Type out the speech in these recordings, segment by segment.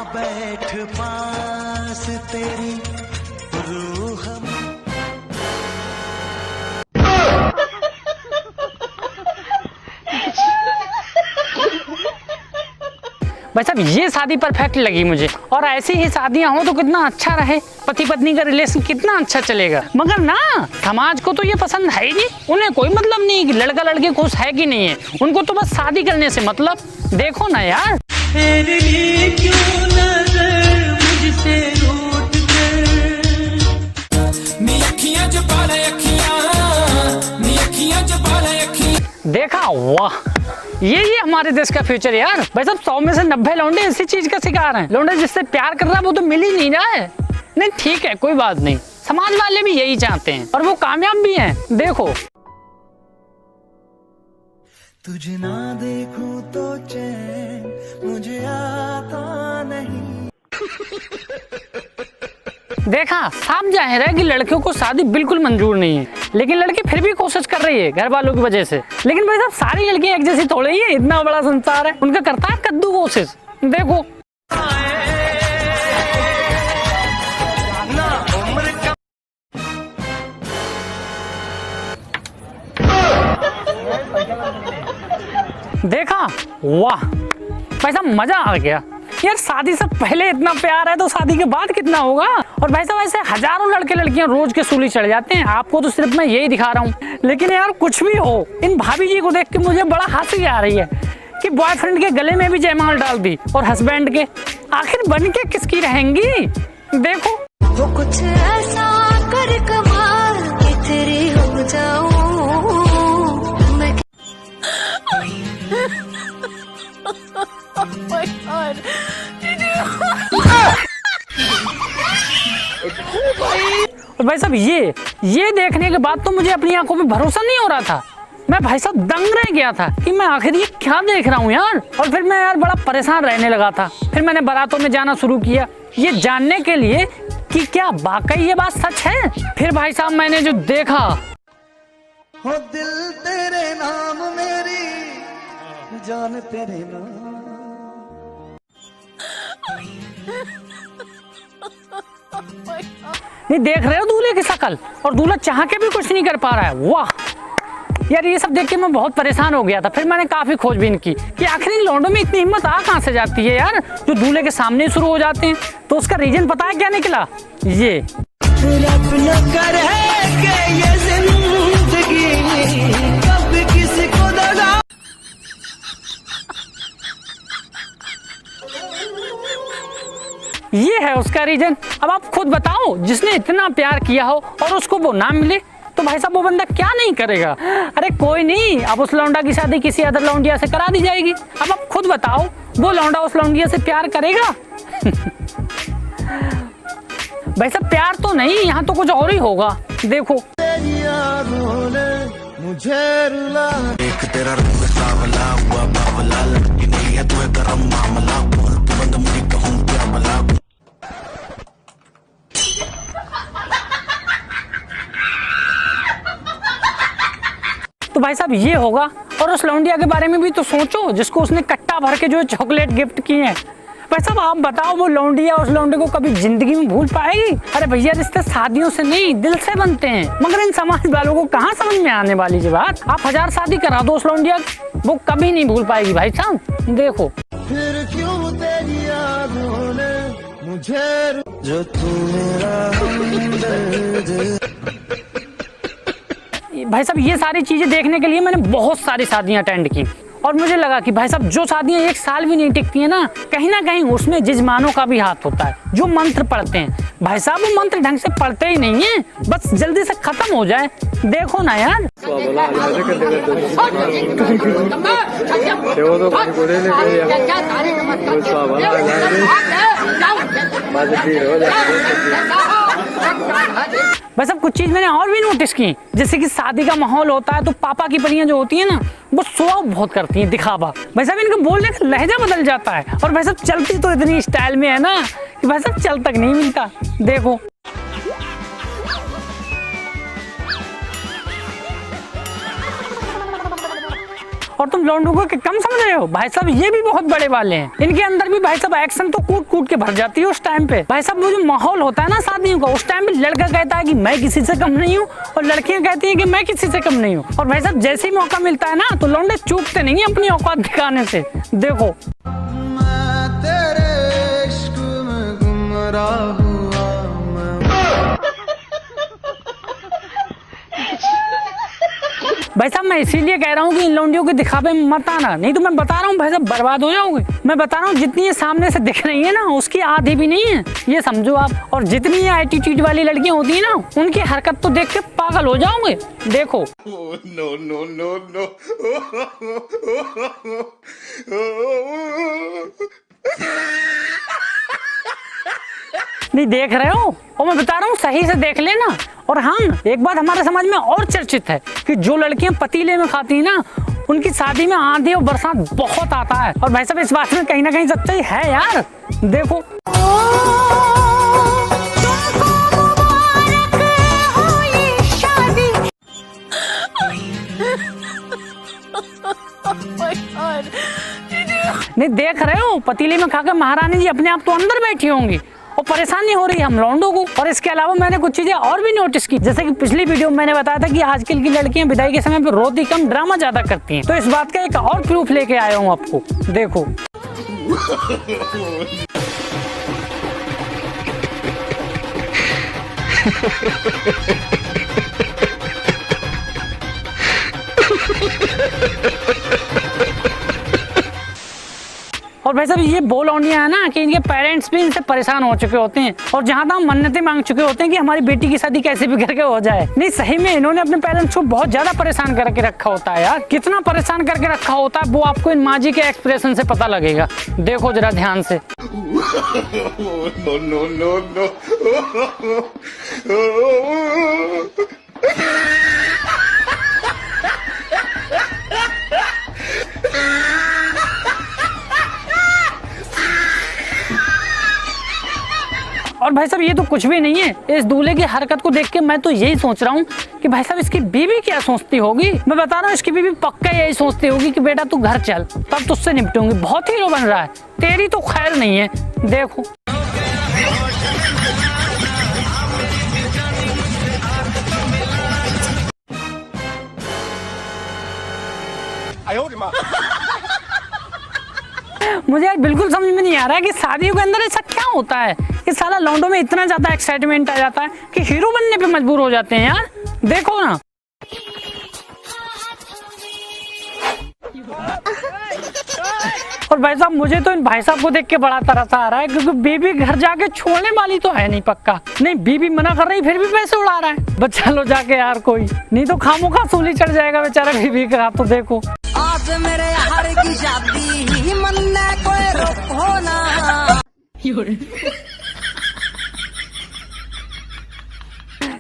बैठ पास तेरी रूह भाई साहब ये शादी परफेक्ट लगी मुझे, और ऐसी ही शादियां हो तो कितना अच्छा रहे, पति पत्नी का रिलेशन कितना अच्छा चलेगा। मगर ना समाज को तो ये पसंद है ही नहीं, उन्हें कोई मतलब नहीं कि लड़का लड़की खुश है कि नहीं है, उनको तो बस शादी करने से मतलब। देखो ना यार, देखा वाह, ये हमारे देश का फ्यूचर यार। भाई साहब 100 में से 90 लौंडे इसी चीज का शिकार हैं। लौंडे जिससे प्यार कर रहा है वो तो मिल ही नहीं रहा है। नहीं ठीक है कोई बात नहीं, समाज वाले भी यही चाहते हैं और वो कामयाब भी हैं। देखो तुझे ना देखूं तो चैन मुझे आता नहीं। देखा, साफ जाहिर है कि लड़कियों को शादी बिल्कुल मंजूर नहीं है, लेकिन लड़की फिर भी कोशिश कर रही है घर वालों की वजह से। लेकिन भाई साहब सारी लड़कियां एक जैसी थोड़ी ही है, इतना बड़ा संसार है, उनका करता है कद्दू कोशिश। देखो देखा वाह, भाई साहब मजा आ गया यार। शादी से पहले इतना प्यार है तो शादी के बाद कितना होगा। और भाई साहब ऐसे हजारों लड़के लड़कियां रोज के सूली चढ़ जाते हैं, आपको तो सिर्फ मैं यही दिखा रहा हूँ। लेकिन यार कुछ भी हो, इन भाभी जी को देख के मुझे बड़ा हंसी आ रही है कि बॉयफ्रेंड के गले में भी जयमाल डाल दी और हस्बैंड के, आखिर बन के किसकी रहेंगी। देखो वो कुछ ऐसा कर कमाल कि तेरी हो जाऊं मैं। और भाई साहब ये देखने के बाद तो मुझे अपनी आंखों पे भरोसा नहीं हो रहा था। मैं भाई साहब दंग रह गया था कि मैं आखिर ये क्या देख रहा हूँ यार। और फिर मैं यार बड़ा परेशान रहने लगा था। फिर मैंने बारातों में जाना शुरू किया ये जानने के लिए कि क्या वाकई ये बात सच है। फिर भाई साहब मैंने जो देखा, हो दिल तेरे नाम मेरी जान तेरे नाम। नहीं देख रहे हो दूल्हे की शक्ल, और दूल्हा चाह के भी कुछ नहीं कर पा रहा है। वाह यार, ये सब देख के मैं बहुत परेशान हो गया था। फिर मैंने काफी खोजबीन की कि आखिर इन लौंडों में इतनी हिम्मत आ कहां से जाती है यार, जो दूल्हे के सामने शुरू हो जाते हैं। तो उसका रीजन पता है क्या निकला, ये ये है उसका रीजन। अब आप खुद बताओ, जिसने इतना प्यार किया हो और उसको वो ना मिले तो भाई साहब वो बंदा क्या नहीं करेगा। अरे कोई नहीं, अब उस लौंडा की शादी किसी अदर लौंडिया से करा दी जाएगी। अब आप खुद बताओ, वो लौंडा उस लौंडिया से प्यार करेगा? भाई साहब प्यार तो नहीं, यहाँ तो कुछ और ही होगा। देखो मुझे रुला एक तेरा रंग सावला हुआ बावला, लड़की नहीं है तू गरम मामला, बोल तू बंद मुझे कहूँ क्या भला। तो भाई साहब ये होगा। और उस लौंडिया के बारे में भी तो सोचो, जिसको उसने कट्टा भर के जो चॉकलेट गिफ्ट किए हैं। भाई साहब आप बताओ, वो लौंडिया उस लौंडे को कभी जिंदगी में भूल पाएगी? अरे भैया रिश्ते शादियों से नहीं दिल से बनते हैं। मगर इन समाज वालों को कहाँ समझ में आने वाली ये बात। आप 1000 शादी करा दो उस लौंडिया, वो कभी नहीं भूल पाएगी भाई साहब। देखो फिर क्यों तेरी यादों ने मुझे जो तू मेरा हमदर्द। भाई साहब ये सारी चीजें देखने के लिए मैंने बहुत सारी शादियां अटेंड की, और मुझे लगा कि भाई साहब जो शादियां 1 साल भी नहीं टिकती है ना कहीं उसमें जजमानों का भी हाथ होता है। जो मंत्र पढ़ते हैं भाई साहब, वो मंत्र ढंग से पढ़ते ही नहीं है, बस जल्दी से खत्म हो जाए। देखो ना यार, बस अब कुछ चीज मैंने और भी नोटिस की, जैसे कि शादी का माहौल होता है तो पापा की परियां जो होती है ना, वो शो ऑफ बहुत करती हैं, दिखावा। भाई साहब इनका बोलने का लहजा बदल जाता है, और भाई साहब चलती तो इतनी स्टाइल में है ना कि भाई साहब चल तक नहीं मिलता। देखो और तुम लौंडों को कम समझ रहे हो? भाई साहब ये भी बहुत बड़े वाले हैं, इनके अंदर भी भाई साहब एक्शन तो कूट कूट के भर जाती है उस टाइम पे। भाई साहब वो जो माहौल होता है ना शादियों का, उस टाइम पे लड़का कहता है कि मैं किसी से कम नहीं हूँ और लड़कियां कहती है कि मैं किसी से कम नहीं हूँ। और भाई साहब जैसे ही मौका मिलता है ना तो लौंडे चूकते नहीं है अपनी औकात दिखाने से। देखो भाई साहब मैं इसीलिए कह रहा हूँ कि इन लौंडियों के दिखावे में मत आना, नहीं तो मैं बता रहा हूँ भाई साहब बर्बाद हो जाओगे। मैं बता रहा हूँ जितनी ये सामने से दिख रही है ना उसकी आधी भी नहीं है, ये समझो आप। और जितनी ये एटीट्यूड वाली लड़कियां होती है ना उनकी हरकत तो देख के पागल हो जाओगे। देखो no, no, no, no. नहीं देख रहे हो? और मैं बता रहा हूँ सही से देख लेना। और हाँ एक बात हमारे समाज में और चर्चित है कि जो लड़कियां पतीले में खाती है ना उनकी शादी में आंधी और बरसात बहुत आता है। और भाई साहब इस बात में कहीं ना कहीं सच्चाई है यार। देखो नहीं देख रहे हो? पतीले में खाकर महारानी जी अपने आप तो अंदर बैठी होंगी और परेशानी हो रही है हम लौंडों को। और इसके अलावा मैंने कुछ चीजें और भी नोटिस की, जैसे कि पिछली वीडियो में मैंने बताया था कि आजकल की लड़कियां विदाई के समय पे रोती कम ड्रामा ज्यादा करती हैं। तो इस बात का एक और प्रूफ लेके आया हूँ आपको। देखो और भाई साहब ये वो लौंडियां है ना कि इनके पेरेंट्स भी इनसे परेशान हो चुके होते हैं और जहां तक मन्नतें मांग चुके होते हैं कि हमारी बेटी की शादी कैसे भी करके हो जाए। नहीं सही में इन्होंने अपने पेरेंट्स को बहुत ज्यादा परेशान करके रखा होता है यार। कितना परेशान करके रखा होता है वो आपको इन माँ जी के एक्सप्रेशन से पता लगेगा। देखो जरा ध्यान से। no, no, no, no. और भाई साहब ये तो कुछ भी नहीं है। इस दूल्हे की हरकत को देख के मैं तो यही सोच रहा हूँ कि भाई साहब इसकी बीवी क्या सोचती होगी। मैं बता रहा हूँ इसकी बीवी पक्का यही सोचती होगी कि बेटा तू घर चल तब तुझसे निपटूंगी। बहुत हीरो बन रहा है, तेरी तो खैर नहीं है। देखो मुझे यार बिल्कुल समझ में नहीं आ रहा है कि शादियों के अंदर ऐसा क्या होता है कि साला लौंडों में इतना ज्यादा एक्साइटमेंट आ जाता है कि हीरो बनने पे मजबूर हो जाते हैं यार। देखो ना और भाई साहब मुझे तो इन भाई साहब को देख के बड़ा तरस आ रहा है क्योंकि बीबी घर जाके छोड़ने वाली तो है नहीं पक्का। नहीं बीबी मना कर रही फिर भी पैसे उड़ा रहा है। बस चलो जाके यार कोई नहीं तो खामोखा सूली चढ़ जाएगा बेचारा बीबी का। तो देखो आज मेरे यार की शादी मन में कोई रोको ना।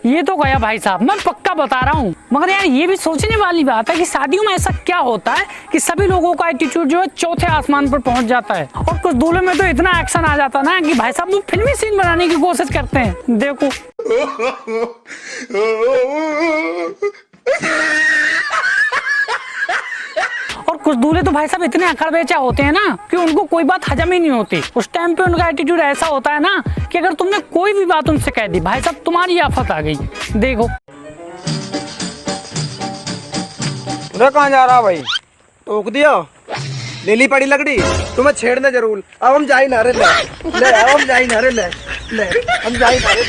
ये तो गया भाई साहब, मैं पक्का बता रहा हूँ। मगर यार ये भी सोचने वाली बात है कि शादियों में ऐसा क्या होता है कि सभी लोगों का एटीट्यूड जो है चौथे आसमान पर पहुंच जाता है। और कुछ दूल्हे में तो इतना एक्शन आ जाता है ना कि भाई साहब वो फिल्मी सीन बनाने की कोशिश करते हैं। देखो और कुछ दूल्हे तो भाई साहब इतने अकड़ बेचा होते हैं ना कि उनको कोई बात हजम ही नहीं होती। उस टाइम पे उनका एटीट्यूड ऐसा होता है ना कि अगर तुमने कोई भी बात उनसे कह दी भाई साहब तुम्हारी आफत आ गई। देखो कहाँ जा रहा भाई? टोक दिया, ले ली पड़ी लकड़ी, तुम्हें छेड़ने जरूर। अब हम जा ही ना रे ले, अब हम जा ही ना रे ले, हम जा ही ना रे।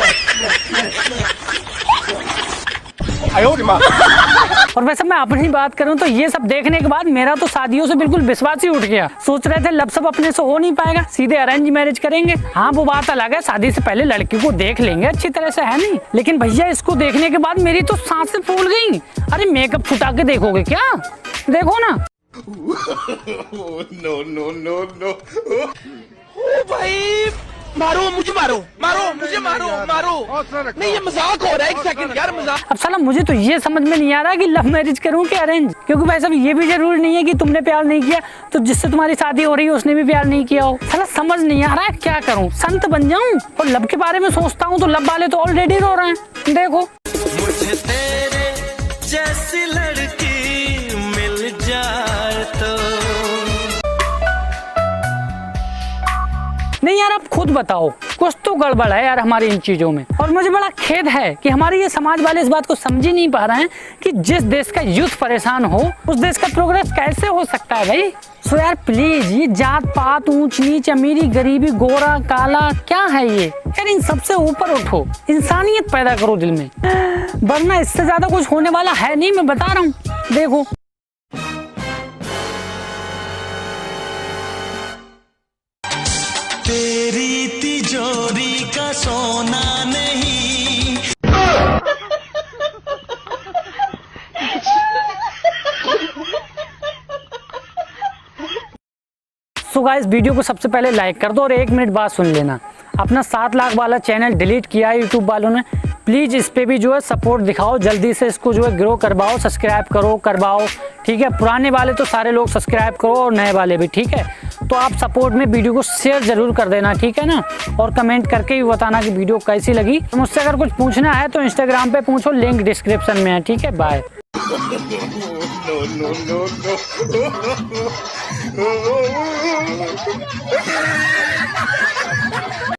और वैसे मैं अपनी बात करूं तो ये सब देखने के बाद मेरा तो शादियों से बिल्कुल विश्वास ही उठ गया। सोच रहे थे लब सब अपने से हो नहीं पाएगा, सीधे अरेंज मैरिज करेंगे। हाँ वो बात अलग है, शादी से पहले लड़की को देख लेंगे अच्छी तरह से, है नहीं। लेकिन भैया इसको देखने के बाद मेरी तो सांसें फूल गई। अरे मेकअप छुटा के देखोगे क्या? देखो ना। no, no, no, no. भाई मारो मुझे, मारो मुझे, मारो नहीं, ये मजाक हो रहा है। एक सेकंड यार, मजाक। अब साला मुझे तो ये समझ में नहीं आ रहा कि लव मैरिज करूं कि अरेंज, क्योंकि भाई साहब ये भी जरूरी नहीं है कि तुमने प्यार नहीं किया तो जिससे तुम्हारी शादी हो रही है उसने भी प्यार नहीं किया हो। साला समझ नहीं आ रहा है क्या करूं, संत बन जाऊं? और लब के बारे में सोचता हूं तो लब वाले तो ऑलरेडी रो रहे हैं। देखो मुझे तेरे जैसी लड़की मिल जाए नहीं यार, आप खुद बताओ, कुछ तो गड़बड़ है यार हमारी इन चीजों में। और मुझे बड़ा खेद है कि हमारे ये समाज वाले इस बात को समझ ही नहीं पा रहे हैं कि जिस देश का यूथ परेशान हो उस देश का प्रोग्रेस कैसे हो सकता है भाई। सो यार प्लीज, ये जात पात, ऊंच नीच, अमीरी गरीबी, गोरा काला, क्या है ये यार, इन सबसे ऊपर उठो, इंसानियत पैदा करो दिल में, वरना इससे ज्यादा कुछ होने वाला है नहीं, मैं बता रहा हूँ। देखो तेरी तिजोरी का सोना नहीं। सो गाइस, वीडियो को सबसे पहले लाइक कर दो और 1 मिनट बाद सुन लेना। अपना 7 लाख वाला चैनल डिलीट किया है यूट्यूब वालों ने, प्लीज़ इस पे भी जो है सपोर्ट दिखाओ, जल्दी से इसको जो है ग्रो करवाओ, सब्सक्राइब करो, करवाओ, ठीक है। पुराने वाले तो सारे लोग सब्सक्राइब करो और नए वाले भी, ठीक है। तो आप सपोर्ट में वीडियो को शेयर जरूर कर देना, ठीक है ना, और कमेंट करके भी बताना कि वीडियो कैसी लगी। मुझसे अगर कुछ पूछना है तो इंस्टाग्राम पे पूछो, लिंक डिस्क्रिप्शन में है, ठीक है। बाय। no, no, no.